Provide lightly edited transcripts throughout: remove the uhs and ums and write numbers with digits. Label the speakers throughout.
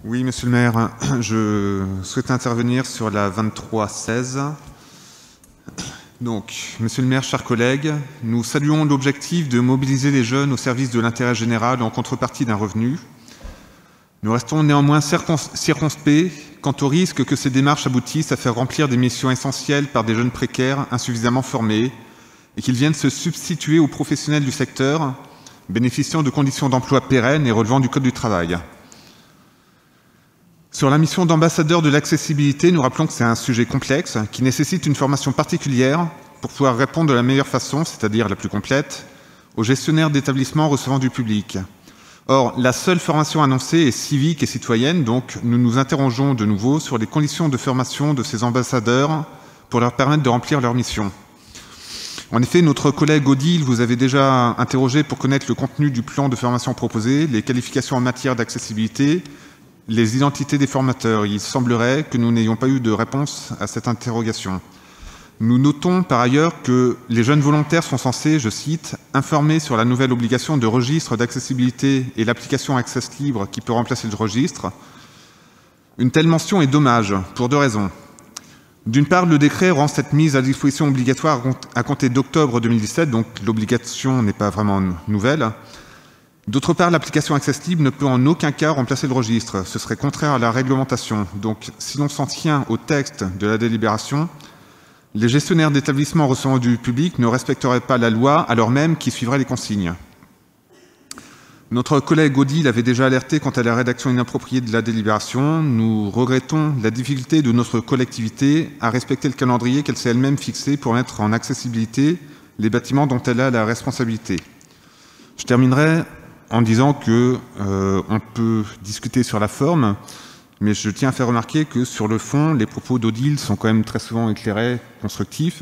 Speaker 1: Oui, monsieur le maire, je souhaite intervenir sur la 2316. Donc, monsieur le maire, chers collègues, nous saluons l'objectif de mobiliser les jeunes au service de l'intérêt général en contrepartie d'un revenu. Nous restons néanmoins circonspects quant au risque que ces démarches aboutissent à faire remplir des missions essentielles par des jeunes précaires insuffisamment formés et qu'ils viennent se substituer aux professionnels du secteur, bénéficiant de conditions d'emploi pérennes et relevant du Code du travail. Sur la mission d'ambassadeur de l'accessibilité, nous rappelons que c'est un sujet complexe qui nécessite une formation particulière pour pouvoir répondre de la meilleure façon, c'est-à-dire la plus complète, aux gestionnaires d'établissements recevant du public. Or, la seule formation annoncée est civique et citoyenne, donc nous nous interrogeons de nouveau sur les conditions de formation de ces ambassadeurs pour leur permettre de remplir leur mission. En effet, notre collègue Odile vous avait déjà interrogé pour connaître le contenu du plan de formation proposé, les qualifications en matière d'accessibilité, les identités des formateurs. Il semblerait que nous n'ayons pas eu de réponse à cette interrogation. Nous notons par ailleurs que les jeunes volontaires sont censés, je cite, « informer sur la nouvelle obligation de registre d'accessibilité et l'application Access Libre qui peut remplacer le registre ». Une telle mention est dommage, pour deux raisons. D'une part, le décret rend cette mise à disposition obligatoire à compter d'octobre 2017, donc l'obligation n'est pas vraiment nouvelle. D'autre part, l'application Access Libre ne peut en aucun cas remplacer le registre. Ce serait contraire à la réglementation. Donc, si l'on s'en tient au texte de la délibération, les gestionnaires d'établissements recevant du public ne respecteraient pas la loi alors même qu'ils suivraient les consignes. Notre collègue Odile avait déjà alerté quant à la rédaction inappropriée de la délibération. Nous regrettons la difficulté de notre collectivité à respecter le calendrier qu'elle s'est elle-même fixé pour mettre en accessibilité les bâtiments dont elle a la responsabilité. Je terminerai en disant que on peut discuter sur la forme, mais je tiens à faire remarquer que sur le fond, les propos d'Odile sont quand même très souvent éclairés, constructifs.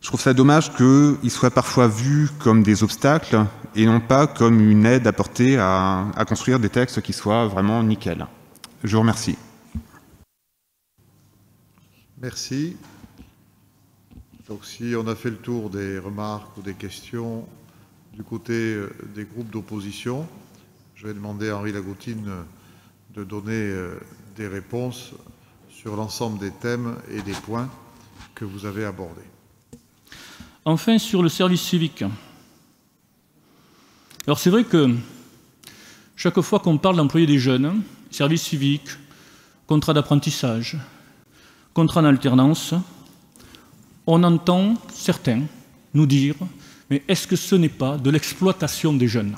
Speaker 1: Je trouve ça dommage qu'ils soient parfois vus comme des obstacles et non pas comme une aide apportée à construire des textes qui soient vraiment nickel. Je vous remercie.
Speaker 2: Merci. Donc si on a fait le tour des remarques ou des questions du côté des groupes d'opposition, je vais demander à Henri Lagoutine de donner des réponses sur l'ensemble des thèmes et des points que vous avez abordés.
Speaker 3: Enfin, sur le service civique. Alors c'est vrai que chaque fois qu'on parle d'employer des jeunes, service civique, contrat d'apprentissage, contrat en alternance, on entend certains nous dire « mais est-ce que ce n'est pas de l'exploitation des jeunes ?»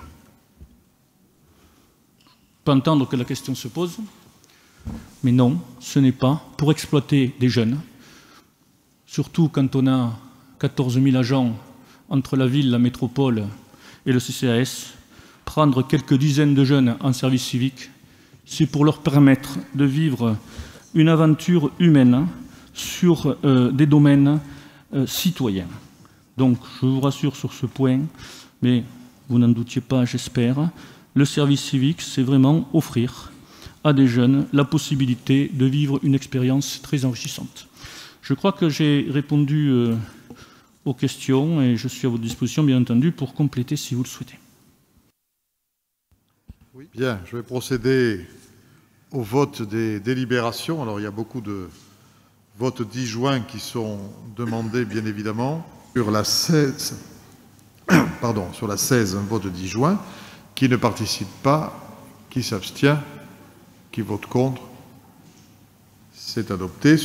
Speaker 3: On peut entendre que la question se pose, mais non, ce n'est pas pour exploiter des jeunes, surtout quand on a 14 000 agents entre la ville, la métropole et le CCAS. Prendre quelques dizaines de jeunes en service civique, c'est pour leur permettre de vivre une aventure humaine sur des domaines citoyens. Donc, je vous rassure sur ce point, mais vous n'en doutiez pas, j'espère, le service civique, c'est vraiment offrir à des jeunes la possibilité de vivre une expérience très enrichissante. Je crois que j'ai répondu aux questions et je suis à votre disposition, bien entendu, pour compléter si vous le souhaitez.
Speaker 2: Oui, bien, je vais procéder au vote des délibérations. Alors, il y a beaucoup de votes disjoints qui sont demandés, bien évidemment. Sur la 16, sur la 16, un vote disjoint. Qui ne participe pas, qui s'abstient, qui vote contre, c'est adopté.